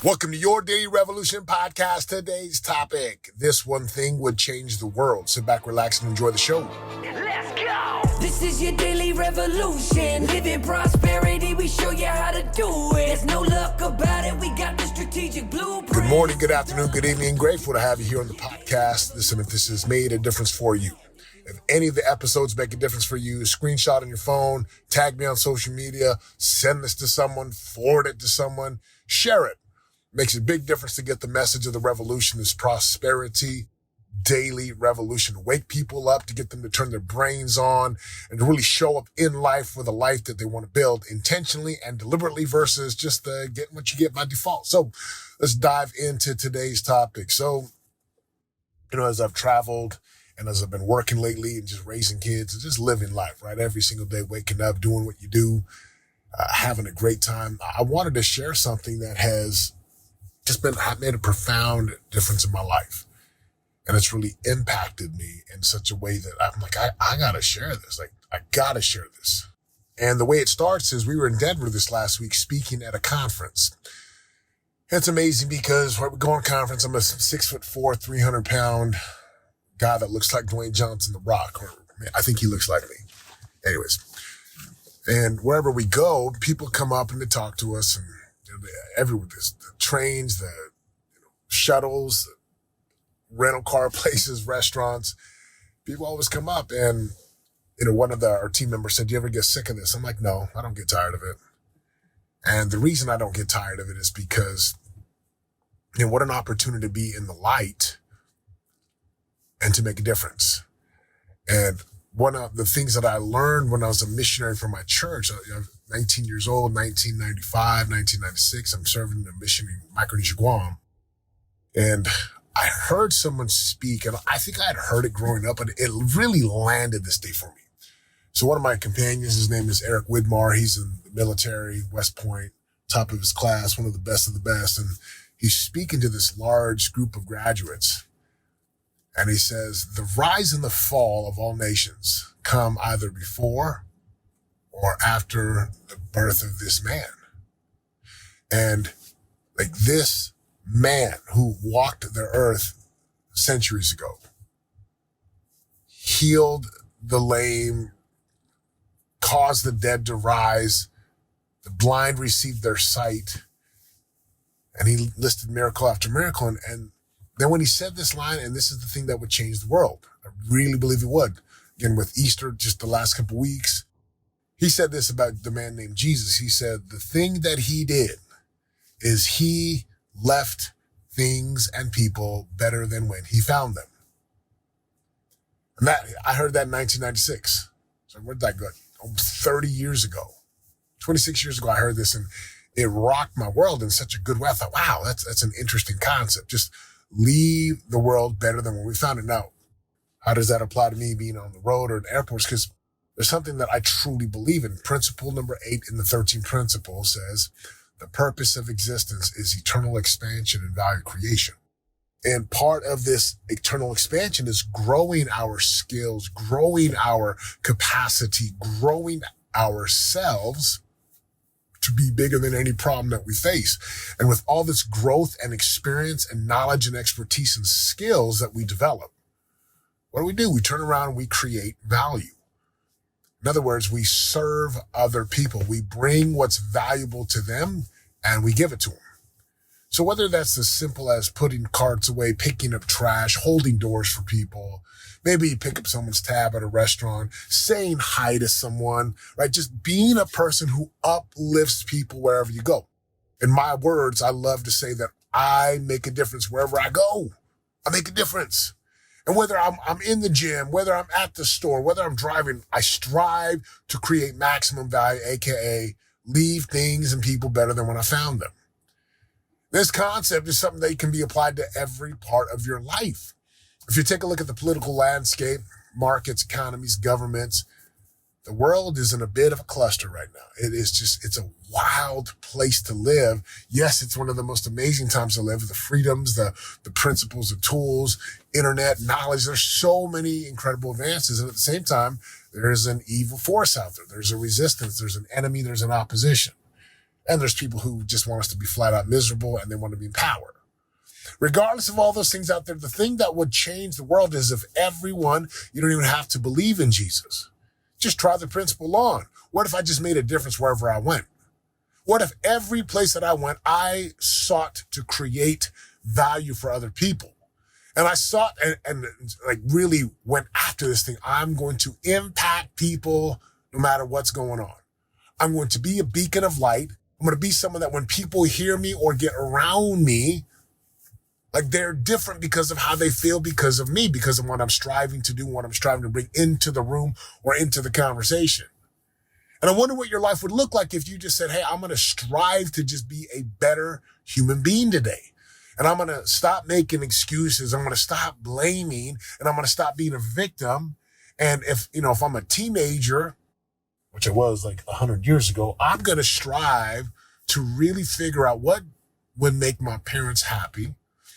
Welcome to your Daily Revolution podcast. Today's topic: this one thing would change the world. Sit back, relax, and enjoy the show. Let's go! This is your Daily Revolution. Living prosperity, we show you how to do it. There's no luck about it, we got the strategic blueprint. Good morning, good afternoon, good evening. Grateful to have you here on the podcast. Listen, if this has made a difference for you, if any of the episodes make a difference for you, screenshot on your phone, tag me on social media, send this to someone, forward it to someone, share it. Makes a big difference to get the message of the revolution, this prosperity daily revolution, to wake people up, to get them to turn their brains on and to really show up in life with a life that they want to build intentionally and deliberately versus just getting what you get by default. So let's dive into today's topic. So, as I've traveled and as I've been working lately and just raising kids and just living life, right? Every single day, waking up, doing what you do, having a great time. I wanted to share something that has just made a profound difference in my life. And it's really impacted me in such a way that I'm like, I gotta share this. I gotta share this. And the way it starts is we were in Denver this last week speaking at a conference. It's amazing because we go on conference, I'm a 6'4", 300-pound guy that looks like Dwayne Johnson, The Rock, or I think he looks like me. Anyways. And wherever we go, people come up and they talk to us and everywhere, the trains, the shuttles, the rental car places, restaurants, people always come up and, one of our team members said, "Do you ever get sick of this?" I'm like, "No, I don't get tired of it." And the reason I don't get tired of it is because, what an opportunity to be in the light and to make a difference. And one of the things that I learned when I was a missionary for my church, I'm 19 years old, 1995, 1996, I'm serving a mission in Micronesia, Guam. And I heard someone speak, and I think I had heard it growing up, but it really landed this day for me. So one of my companions, his name is Eric Widmar. He's in the military, West Point, top of his class, one of the best. And he's speaking to this large group of graduates. And he says, the rise and the fall of all nations come either before or after the birth of this man. And this man who walked the earth centuries ago, healed the lame, caused the dead to rise, the blind received their sight, and he listed miracle after miracle. And then when he said this line, and this is the thing that would change the world, I really believe it would. Again, with Easter, just the last couple of weeks, he said this about the man named Jesus. He said, the thing that he did is he left things and people better than when he found them. And I heard that in 1996. So where'd that go? 30 years ago, 26 years ago, I heard this and it rocked my world in such a good way. I thought, wow, that's an interesting concept. Just leave the world better than when we found it. Now, how does that apply to me being on the road or in airports? Because there's something that I truly believe in. Principle number 8 in the 13 principles says, the purpose of existence is eternal expansion and value creation. And part of this eternal expansion is growing our skills, growing our capacity, growing ourselves to be bigger than any problem that we face. And with all this growth and experience and knowledge and expertise and skills that we develop, what do? We turn around and we create value. In other words, we serve other people. We bring what's valuable to them and we give it to them. So whether that's as simple as putting carts away, picking up trash, holding doors for people, maybe you pick up someone's tab at a restaurant, saying hi to someone, right? Just being a person who uplifts people wherever you go. In my words, I love to say that I make a difference wherever I go. I make a difference. And whether I'm in the gym, whether I'm at the store, whether I'm driving, I strive to create maximum value, aka leave things and people better than when I found them. This concept is something that can be applied to every part of your life. If you take a look at the political landscape, markets, economies, governments, the world is in a bit of a cluster right now. It's a wild place to live. Yes, it's one of the most amazing times to live. The freedoms, the principles, the tools, internet, knowledge. There's so many incredible advances. And at the same time, there's an evil force out there. There's a resistance. There's an enemy. There's an opposition. And there's people who just want us to be flat out miserable and they want to be in power. Regardless of all those things out there, the thing that would change the world is if everyone, you don't even have to believe in Jesus. Just try the principle on. What if I just made a difference wherever I went? What if every place that I went, I sought to create value for other people? And I sought and like really went after this thing. I'm going to impact people no matter what's going on. I'm going to be a beacon of light. I'm going to be someone that when people hear me or get around me, like they're different because of how they feel because of me, because of what I'm striving to do, what I'm striving to bring into the room or into the conversation. And I wonder what your life would look like if you just said, hey, I'm going to strive to just be a better human being today. And I'm going to stop making excuses. I'm going to stop blaming and I'm going to stop being a victim. And if I'm a teenager, which I was like 100 years ago, I'm going to strive to really figure out what would make my parents happy,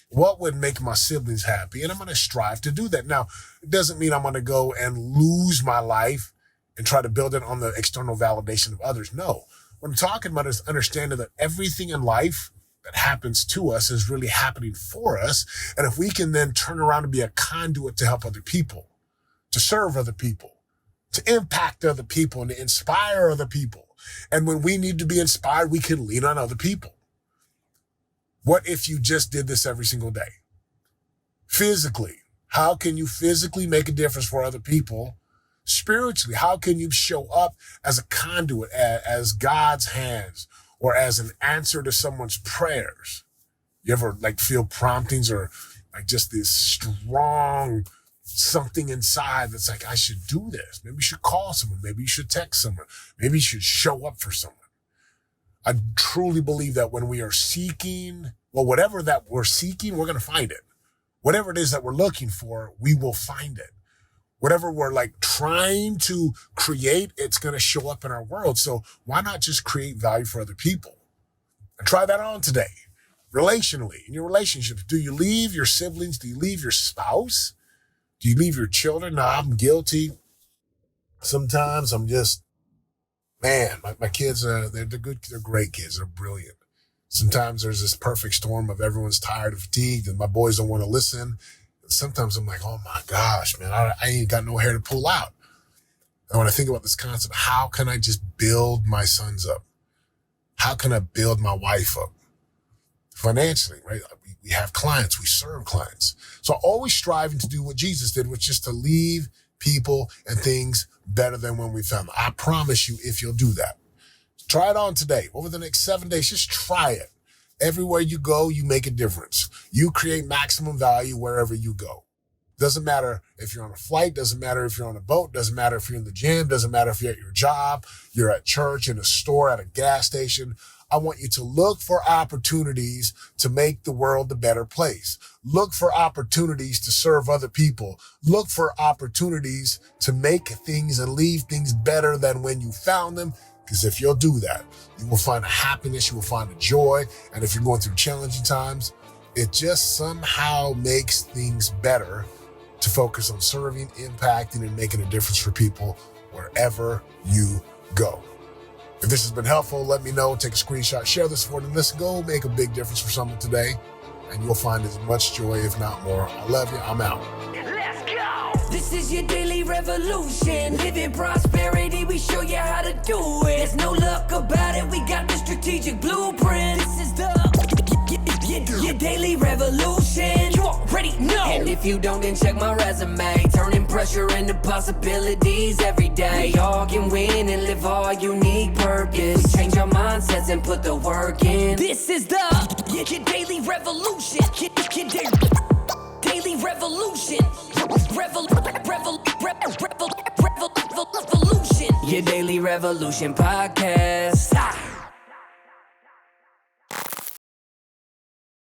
what would make my siblings happy, and I'm going to strive to do that. Now, it doesn't mean I'm going to go and lose my life and try to build it on the external validation of others. No. What I'm talking about is understanding that everything in life that happens to us is really happening for us. And if we can then turn around and be a conduit to help other people, to serve other people, to impact other people, and to inspire other people. And when we need to be inspired, we can lean on other people. What if you just did this every single day? Physically, how can you physically make a difference for other people? Spiritually, how can you show up as a conduit, as God's hands, or as an answer to someone's prayers? You ever feel promptings or just this strong something inside that's like, I should do this. Maybe you should call someone. Maybe you should text someone. Maybe you should show up for someone. I truly believe that when we are seeking, whatever that we're seeking, we're going to find it. Whatever it is that we're looking for, we will find it. Whatever we're trying to create, it's going to show up in our world. So why not just create value for other people? And try that on today. Relationally, in your relationships, do you leave your siblings? Do you leave your spouse? Do you leave your children? No, I'm guilty. Sometimes I'm just, my kids, they're good. They're great kids. They're brilliant. Sometimes there's this perfect storm of everyone's tired and fatigued and my boys don't want to listen. Sometimes I'm like, oh my gosh, man, I ain't got no hair to pull out. And when I think about this concept, how can I just build my sons up? How can I build my wife up? Financially, right? We have clients, we serve clients. So always striving to do what Jesus did, which is to leave people and things better than when we found them. I promise you, if you'll do that, try it on today. Over the next 7 days, just try it. Everywhere you go, you make a difference. You create maximum value wherever you go. Doesn't matter if you're on a flight, doesn't matter if you're on a boat, doesn't matter if you're in the gym, doesn't matter if you're at your job, you're at church, in a store, at a gas station. I want you to look for opportunities to make the world a better place. Look for opportunities to serve other people. Look for opportunities to make things and leave things better than when you found them. Because if you'll do that, you will find a happiness, you will find a joy. And if you're going through challenging times, it just somehow makes things better to focus on serving, impacting, and making a difference for people wherever you go. If this has been helpful, let me know. Take a screenshot, share this for them. Let's go make a big difference for someone today. And you'll find as much joy, if not more. I love you. I'm out. Let's go! This is your daily revolution. Living prosperity, we show you how to do it. There's no luck about it. We got the strategic blueprint. This is your daily revolution. You already know. And if you don't, then check my resume. Turning pressure into possibilities every day. Y'all can win and live our unique purpose. We change our mindsets and put the work in. This is your daily revolution. Daily revolution. Revolution. Your daily revolution podcast.